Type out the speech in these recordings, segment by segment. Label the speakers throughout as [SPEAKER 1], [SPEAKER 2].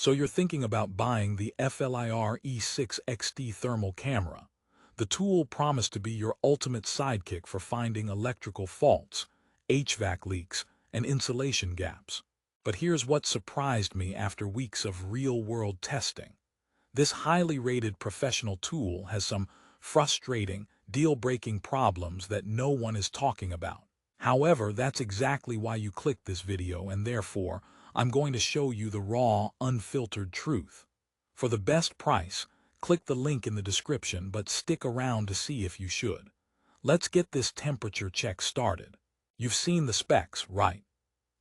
[SPEAKER 1] So you're thinking about buying the FLIR E6-XT thermal camera. The tool promised to be your ultimate sidekick for finding electrical faults, HVAC leaks, and insulation gaps. But here's what surprised me after weeks of real-world testing. This highly rated professional tool has some frustrating, deal-breaking problems that no one is talking about. However, that's exactly why you clicked this video, and therefore, I'm going to show you the raw, unfiltered truth. For the best price, click the link in the description, but stick around to see if you should. Let's get this temperature check started. You've seen the specs, right?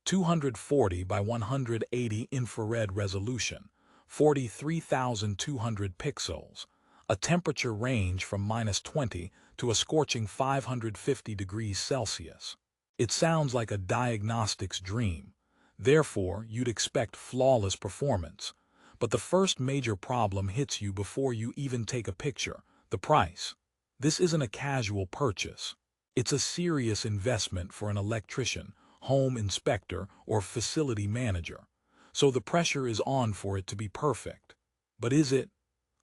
[SPEAKER 1] 240 by 180 infrared resolution, 43,200 pixels, a temperature range from -20 to a scorching 550 degrees Celsius. It sounds like a diagnostics dream. Therefore, you'd expect flawless performance. But the first major problem hits you before you even take a picture: the price. This isn't a casual purchase. It's a serious investment for an electrician, home inspector, or facility manager. So the pressure is on for it to be perfect. But is it?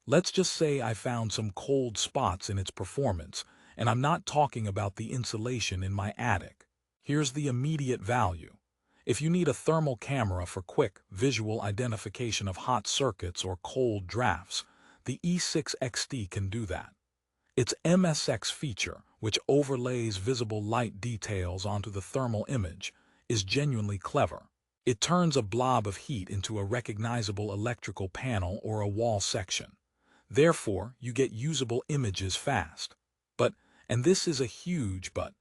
[SPEAKER 1] Let's just say I found some cold spots in its performance, and I'm not talking about the insulation in my attic. Here's the immediate value. If you need a thermal camera for quick, visual identification of hot circuits or cold drafts, the E6-XT can do that. Its MSX feature, which overlays visible light details onto the thermal image, is genuinely clever. It turns a blob of heat into a recognizable electrical panel or a wall section. Therefore, you get usable images fast. But, and this is a huge but,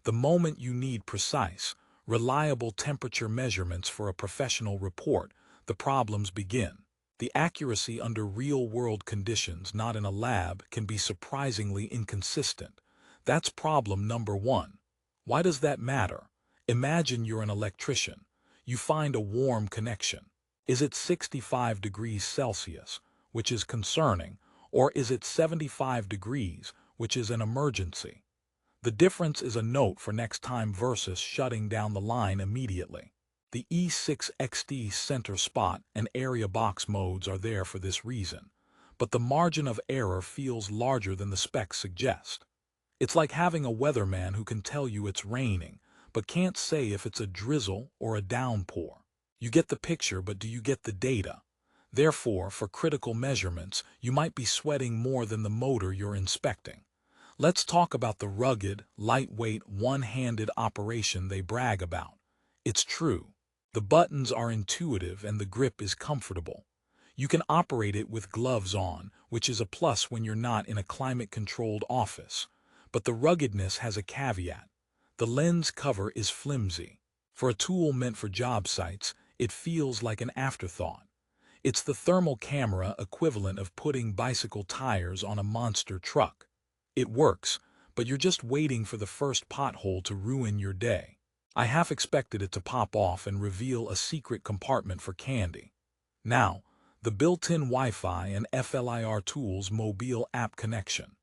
[SPEAKER 1] the moment you need precise, reliable temperature measurements for a professional report, the problems begin. The accuracy under real-world conditions, not in a lab, can be surprisingly inconsistent. That's problem number one. Why does that matter? Imagine you're an electrician. You find a warm connection. Is it 65 degrees Celsius, which is concerning, or is it 75 degrees, which is an emergency? The difference is a note for next time versus shutting down the line immediately. The E6-XT center spot and area box modes are there for this reason, but the margin of error feels larger than the specs suggest. It's like having a weatherman who can tell you it's raining, but can't say if it's a drizzle or a downpour. You get the picture, but do you get the data? Therefore, for critical measurements, you might be sweating more than the motor you're inspecting. Let's talk about the rugged, lightweight, one-handed operation they brag about. It's true. The buttons are intuitive and the grip is comfortable. You can operate it with gloves on, which is a plus when you're not in a climate-controlled office. But the ruggedness has a caveat. The lens cover is flimsy. For a tool meant for job sites, it feels like an afterthought. It's the thermal camera equivalent of putting bicycle tires on a monster truck. It works, but you're just waiting for the first pothole to ruin your day. I half expected it to pop off and reveal a secret compartment for candy. Now, the built-in Wi-Fi and FLIR Tools mobile app connection.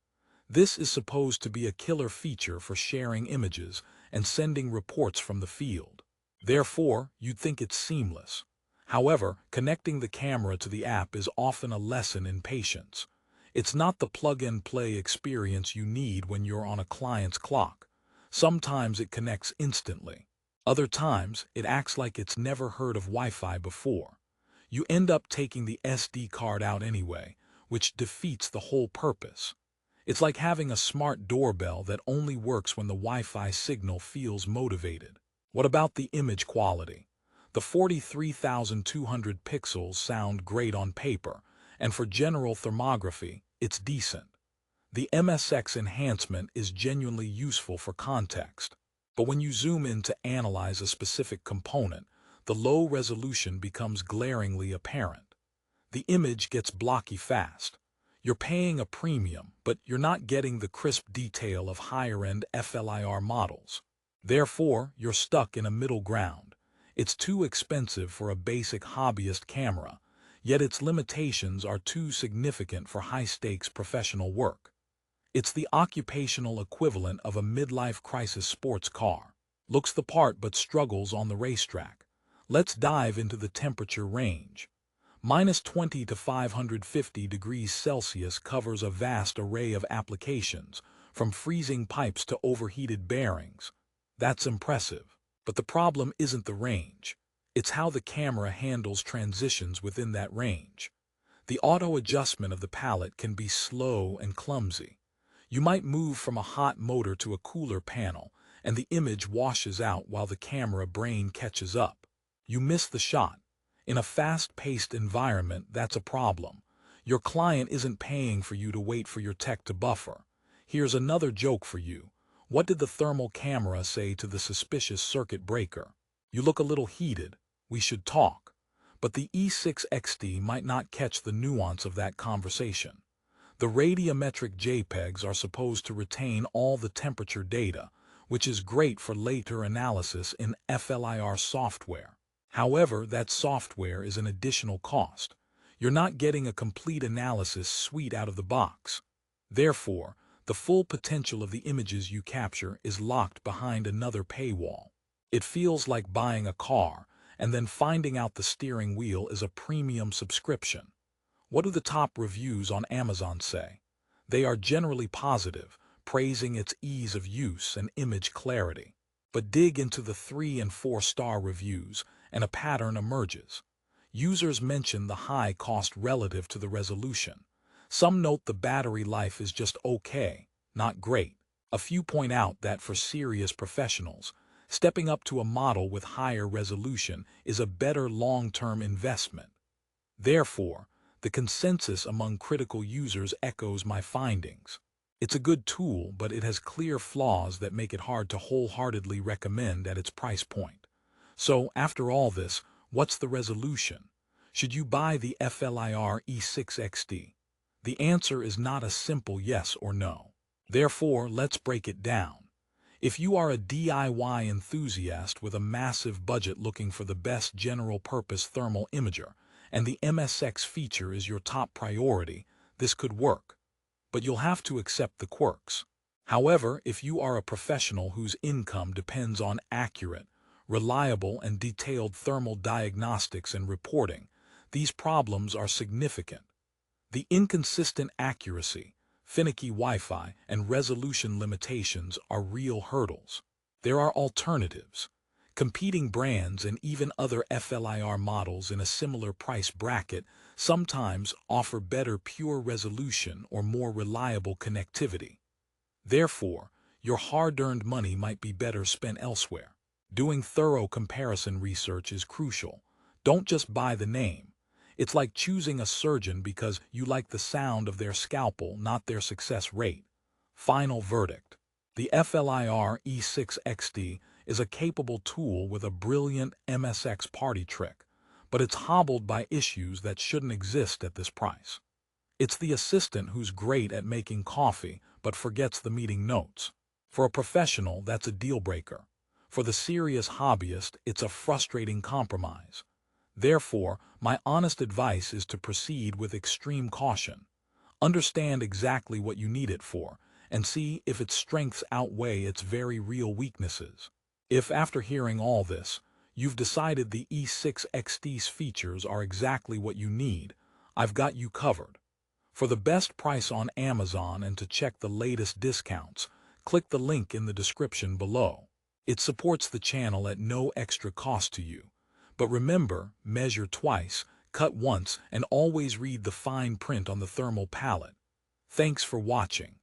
[SPEAKER 1] This is supposed to be a killer feature for sharing images and sending reports from the field. Therefore, you'd think it's seamless. However, connecting the camera to the app is often a lesson in patience. It's not the plug-and-play experience you need when you're on a client's clock. Sometimes it connects instantly. Other times, it acts like it's never heard of Wi-Fi before. You end up taking the SD card out anyway, which defeats the whole purpose. It's like having a smart doorbell that only works when the Wi-Fi signal feels motivated. What about the image quality? The 43,200 pixels sound great on paper, and for general thermography, it's decent. The MSX enhancement is genuinely useful for context. But when you zoom in to analyze a specific component, the low resolution becomes glaringly apparent. The image gets blocky fast. You're paying a premium, but you're not getting the crisp detail of higher-end FLIR models. Therefore, you're stuck in a middle ground. It's too expensive for a basic hobbyist camera, yet its limitations are too significant for high-stakes professional work. It's the occupational equivalent of a midlife crisis sports car. Looks the part but struggles on the racetrack. Let's dive into the temperature range. -20 to 550 degrees Celsius covers a vast array of applications, from freezing pipes to overheated bearings. That's impressive. But the problem isn't the range. It's how the camera handles transitions within that range. The auto adjustment of the palette can be slow and clumsy. You might move from a hot motor to a cooler panel, and the image washes out while the camera brain catches up. You miss the shot. In a fast-paced environment, that's a problem. Your client isn't paying for you to wait for your tech to buffer. Here's another joke for you. What did the thermal camera say to the suspicious circuit breaker? You look a little heated. We should talk. But the E6-XT might not catch the nuance of that conversation. The radiometric JPEGs are supposed to retain all the temperature data, which is great for later analysis in FLIR software. However, that software is an additional cost. You're not getting a complete analysis suite out of the box. Therefore, the full potential of the images you capture is locked behind another paywall. It feels like buying a car and then finding out the steering wheel is a premium subscription. What do the top reviews on Amazon say? They are generally positive, praising its ease of use and image clarity. But dig into the 3- and 4-star reviews, and a pattern emerges. Users mention the high cost relative to the resolution. Some note the battery life is just okay, not great. A few point out that for serious professionals, stepping up to a model with higher resolution is a better long-term investment. Therefore, the consensus among critical users echoes my findings. It's a good tool, but it has clear flaws that make it hard to wholeheartedly recommend at its price point. So, after all this, what's the resolution? Should you buy the FLIR E6-XT? The answer is not a simple yes or no. Therefore, let's break it down. If you are a DIY enthusiast with a massive budget looking for the best general-purpose thermal imager, and the MSX feature is your top priority, this could work. But you'll have to accept the quirks. However, if you are a professional whose income depends on accurate, reliable, and detailed thermal diagnostics and reporting, these problems are significant. The inconsistent accuracy, finicky Wi-Fi, and resolution limitations are real hurdles. There are alternatives. Competing brands and even other FLIR models in a similar price bracket sometimes offer better pure resolution or more reliable connectivity. Therefore, your hard-earned money might be better spent elsewhere. Doing thorough comparison research is crucial. Don't just buy the name. It's like choosing a surgeon because you like the sound of their scalpel, not their success rate. Final verdict. The FLIR E6-XT is a capable tool with a brilliant MSX party trick, but it's hobbled by issues that shouldn't exist at this price. It's the assistant who's great at making coffee but forgets the meeting notes. For a professional, that's a deal breaker. For the serious hobbyist, it's a frustrating compromise. Therefore, my honest advice is to proceed with extreme caution. Understand exactly what you need it for, and see if its strengths outweigh its very real weaknesses. If, after hearing all this, you've decided the E6-XT's features are exactly what you need, I've got you covered. For the best price on Amazon and to check the latest discounts, click the link in the description below. It supports the channel at no extra cost to you. But remember, measure twice, cut once, and always read the fine print on the thermal palette. Thanks for watching.